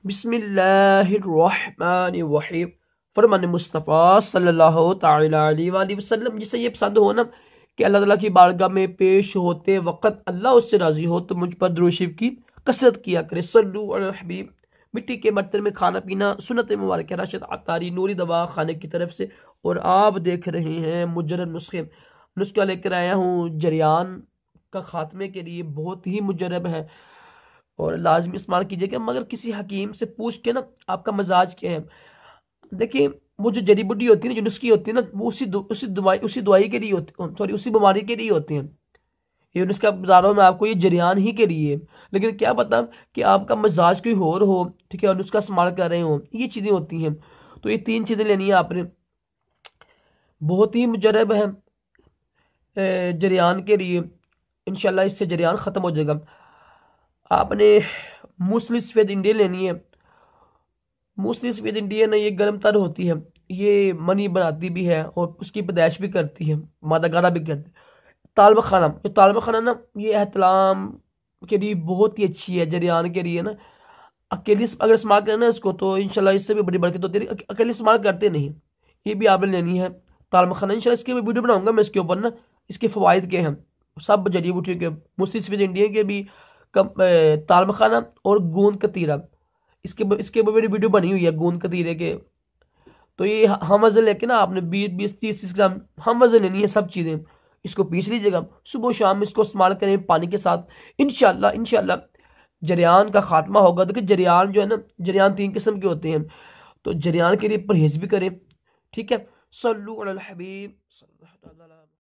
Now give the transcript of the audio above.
बिस्मिल्लाहिर्रहमानिर्रहीम। फरमान मुस्तफ़ा सल्लल्लाहु ताला अलैहि वसल्लम जिसे ये पसंद हो ना कि अल्लाह ताला की बारगाह में पेश होते वक्त अल्लाह उससे राजी हो तो मुझ पर दुरूद शरीफ की कसरत किया करे। सल्लु अला हबीब। मिट्टी के बर्तन में खाना पीना सुन्नत मुबारक है। राशिद अतारी नूरी दवा खाने की तरफ से। और आप देख रहे हैं मुजर्रब नुस्खे। नुस्खा लेकर आया हूँ जरियान का खात्मे के लिए, बहुत ही मुजर्रब है और लाजमी इस्तेमाल कीजिएगा। मगर किसी हकीम से पूछ के ना आपका मजाज क्या है। देखिए, वो जो जड़ी बूटी होती है ना, जो नुस्खे होती है ना, वो उसी दवाई के लिए होती, सॉरी उसी बीमारी के लिए होती हैं। ये नुस्खा बता रहा हूँ मैं आपको, ये जरियान ही के लिए है। लेकिन क्या पता कि आपका मजाज कोई और हो, ठीक है, और नुस्खा इस्तेमाल कर रहे हो, ये चीज़ें होती हैं। तो ये 3 चीज़ें लेनी है आपने। बहुत ही मुजरब है जरियान के लिए। इंशाल्लाह इससे जरियान ख़त्म हो जाएगा। आपने मूसली सफ़ेद इंडिया लेनी है। मूसली सफ़ेद इंडिया ना, ये गर्म तर होती है, ये मनी बनाती भी है और उसकी पैदाइश भी करती है, मादा गारा भी करती है। तालब खाना, ये तालब खाना ना, ये एहतलाम के लिए बहुत ही अच्छी है। जरियान के लिए ना, अकेले अगर इस्तेमाल करें ना इसको तो इंशाल्लाह इससे भी बड़ी बरकत होती है। अकेले इस्तेमाल करते नहीं, ये भी आपने लेनी है। तालब खाना इंशाल्लाह इसकी भी वीडियो बनाऊंगा मैं इसके ऊपर ना, इसके फ़वाइद के हैं सब जड़ी बूटी के। मूसली सफ़ेद इंडिया के भी कम, तालब खाना और गूंद कतीरा, इसके ऊपर मेरी वीडियो बनी हुई है गूंद कतीरे के। तो ये हम वजन लेके ना आपने 20-30 ग्राम हम वजन लेनी है सब चीज़ें। इसको पीस लीजिएगा, सुबह शाम इसको इस्तेमाल करें पानी के साथ। इंशाल्लाह इंशाल्लाह जरियान का खात्मा होगा। देखिए जरियान जो है ना, जरियान 3 किस्म के होते हैं, तो जरियान के लिए परहेज भी करें, ठीक है। सल्लु अलल हबीब।